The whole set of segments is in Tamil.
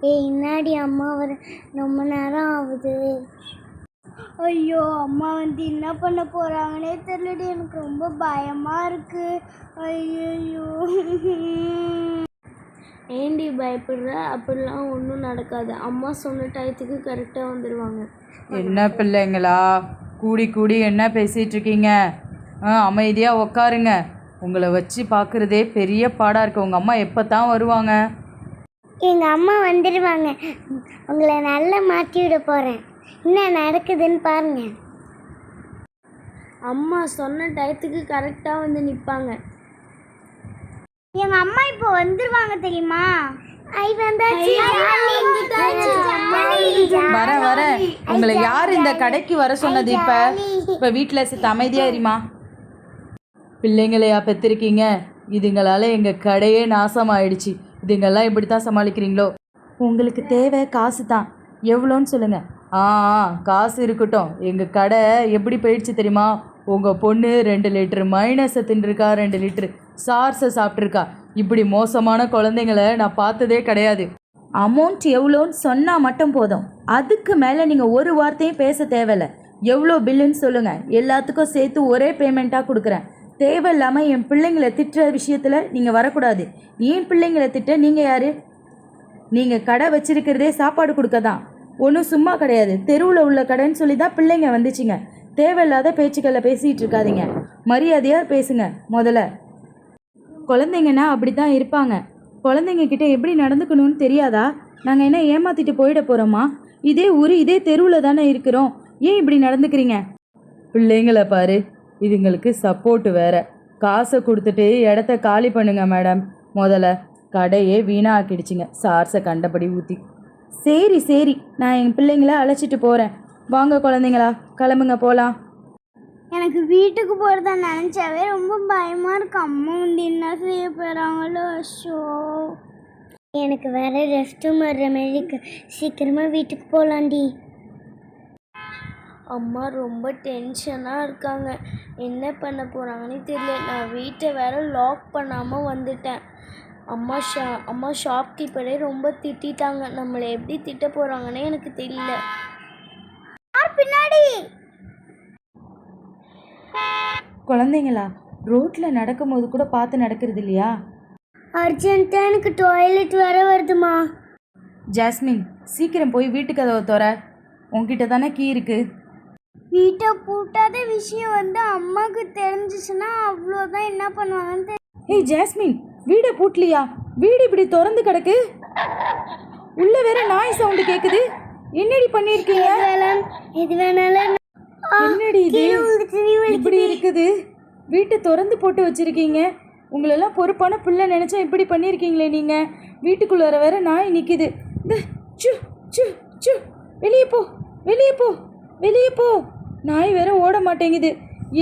என்னாடி அம்மா வர ரொம்ப நேரம் ஆகுது. ஐயோ, அம்மா வந்து என்ன பண்ண போகிறாங்கன்னே தெரியலடி. எனக்கு ரொம்ப பயமாக இருக்குது. ஐயோ, ஏண்டி பயப்படுற? அப்படிலாம் ஒன்றும் நடக்காது. அம்மா சொன்ன டயத்துக்கு கரெக்டாக வந்துடுவாங்க. என்ன பிள்ளைங்களா கூடி கூடி என்ன பேசிகிட்டு இருக்கீங்க? அமைதியாக உக்காருங்க. உங்களை வச்சு பார்க்குறதே பெரிய பாடாக இருக்குது. உங்கள் அம்மா எப்போ தான் வருவாங்க? எங்கள் அம்மா வந்துடுவாங்க. உங்களை நல்லா மாற்றி விட போகிறேன். என்ன நடக்குதுன்னு பாருங்க. அம்மா சொன்ன டயத்துக்கு கரெக்டாக வந்து நிற்பாங்க. எங்கள் அம்மா இப்போ வந்துடுவாங்க தெரியுமா? வர உங்களை யார் இந்த கடைக்கு வர சொன்னது? இப்போ வீட்டில் அமைதியாக இருமா. பிள்ளைங்களையா பெற்றிருக்கீங்க? இதுங்களால் எங்கள் கடையே நாசமாயிடுச்சு. இதுங்கெல்லாம் இப்படி தான் சமாளிக்கிறீங்களோ? உங்களுக்கு தேவை காசு தான். எவ்வளோன்னு சொல்லுங்கள். காசு இருக்கட்டும். எங்கள் கடை எப்படி போயிடுச்சு தெரியுமா? உங்கள் பொண்ணு 2 லிட்டர் மைனஸை தின்றுருக்கா, 2 லிட்டர் சார்ஸை சாப்பிட்ருக்கா. இப்படி மோசமான குழந்தைங்கள நான் பார்த்ததே கிடையாது. அமௌண்ட் எவ்வளோன்னு சொன்னால் மட்டும் போதும். அதுக்கு மேலே நீங்கள் ஒரு வார்த்தையும் பேச தேவையில்லை. எவ்வளோ பில்லுன்னு சொல்லுங்கள். எல்லாத்துக்கும் சேர்த்து ஒரே பேமெண்ட்டாக கொடுக்குறேன். தேவையில்லாமல் என் பிள்ளைங்களை திட்டுற விஷயத்தில் நீங்கள் வரக்கூடாது. என் பிள்ளைங்களை திட்ட நீங்கள் யார்? நீங்கள் கடை வச்சுருக்கிறதே சாப்பாடு கொடுக்க தான். ஒன்றும் சும்மா கிடையாது. தெருவில் உள்ள கடைன்னு சொல்லி தான் பிள்ளைங்க வந்துச்சுங்க. தேவையில்லாத பேச்சுக்களை பேசிகிட்டு இருக்காதீங்க. மரியாதையாக பேசுங்க. முதல்ல குழந்தைங்கன்னா அப்படி தான் இருப்பாங்க. குழந்தைங்க கிட்ட எப்படி நடந்துக்கணும்னு தெரியாதா? நாங்கள் என்ன ஏமாற்றிட்டு போயிட போகிறோமா? இதே ஊர் இதே தெருவில் தானே இருக்கிறோம். ஏன் இப்படி நடந்துக்கிறீங்க? பிள்ளைங்களை பாரு, இதுங்களுக்கு சப்போர்ட்டு வேறு. காசை கொடுத்துட்டு இடத்த காலி பண்ணுங்க மேடம். முதல்ல கடையே வீணாக்கிடுச்சிங்க சார்ஸை கண்டபடி ஊற்றி. சரி, நான் என் பிள்ளைங்கள அழைச்சிட்டு போகிறேன். வாங்க குழந்தைங்களா, கிளம்புங்க போகலாம். எனக்கு வீட்டுக்கு போகிறத நினச்சாவே ரொம்ப பயமாக இருக்கு. அம்மா வந்து என்ன செய்ய போகிறாங்களோ? ஷோ, எனக்கு வேறு ரெஸ்ட்டும் வர்ற மாதிரி இருக்கு. சீக்கிரமாக வீட்டுக்கு போகலாண்டி. அம்மா ரொம்ப டென்ஷனாக இருக்காங்க. என்ன பண்ண போகிறாங்கன்னு தெரியல. நான் வீட்டை வேறு லாக் பண்ணாமல் வந்துட்டேன். அம்மா ஷாப்கீப்பரே ரொம்ப திட்டாங்க. நம்மளை எப்படி திட்ட போகிறாங்கன்னே எனக்கு தெரியல. பின்னாடி குழந்தைங்களா, ரோட்டில் நடக்கும்போது கூட பார்த்து நடக்கிறது இல்லையா? அர்ஜென்ட்டாக எனக்கு டாய்லெட் வேற வருதுமா. ஜாஸ்மின், சீக்கிரம் போய் வீட்டுக்கு கதவை தோற. உங்ககிட்ட தானே கீ இருக்கு. வீட்டை பூட்டாத விஷயம் வந்து அம்மாவுக்கு தெரிஞ்சிச்சுன்னா அவ்வளோதான். என்ன பண்ணுவாங்கன்னு ஏய் ஜாஸ்மின், வீடை பூட்டலையா? வீடு இப்படி திறந்து கிடக்கு. உள்ள வேற நாய் சவுண்டு கேட்குது. என்னடி பண்ணியிருக்கீங்க? எது வேணாலும் என்னடி இது இப்படி இருக்குது? வீட்டை திறந்து போட்டு வச்சிருக்கீங்க. உங்களெல்லாம் பொறுப்பான பிள்ளை நினச்சா இப்படி பண்ணியிருக்கீங்களே நீங்கள். வீட்டுக்குள்ளார வேற நாய் நிற்கிது. வெளியே போ. நாய் வேற ஓட மாட்டேங்குது.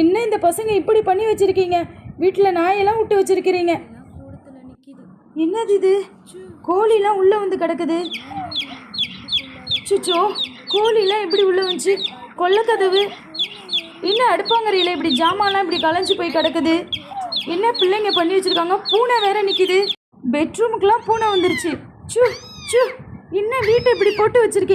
என்ன இந்த பசங்க இப்படி பண்ணி வச்சிருக்கீங்க? வீட்டில் நாயெல்லாம் விட்டு வச்சிருக்கிறீங்க. என்னது இது? கோழிலாம் உள்ளே வந்து கிடக்குது. சுச்சோ, கோழிலாம் இப்படி உள்ளே வந்துச்சு. கொல்லக்கதவு என்ன? அடுப்பாங்கரையில் இப்படி ஜாமான்லாம் இப்படி கலைஞ்சு போய் கிடக்குது. என்ன பிள்ளைங்க பண்ணி வச்சுருக்காங்க? பூனை வேற நிற்கிது. பெட்ரூமுக்கெலாம் பூனை வந்துருச்சு. என்ன வீட்டை இப்படி போட்டு வச்சுருக்கீங்க?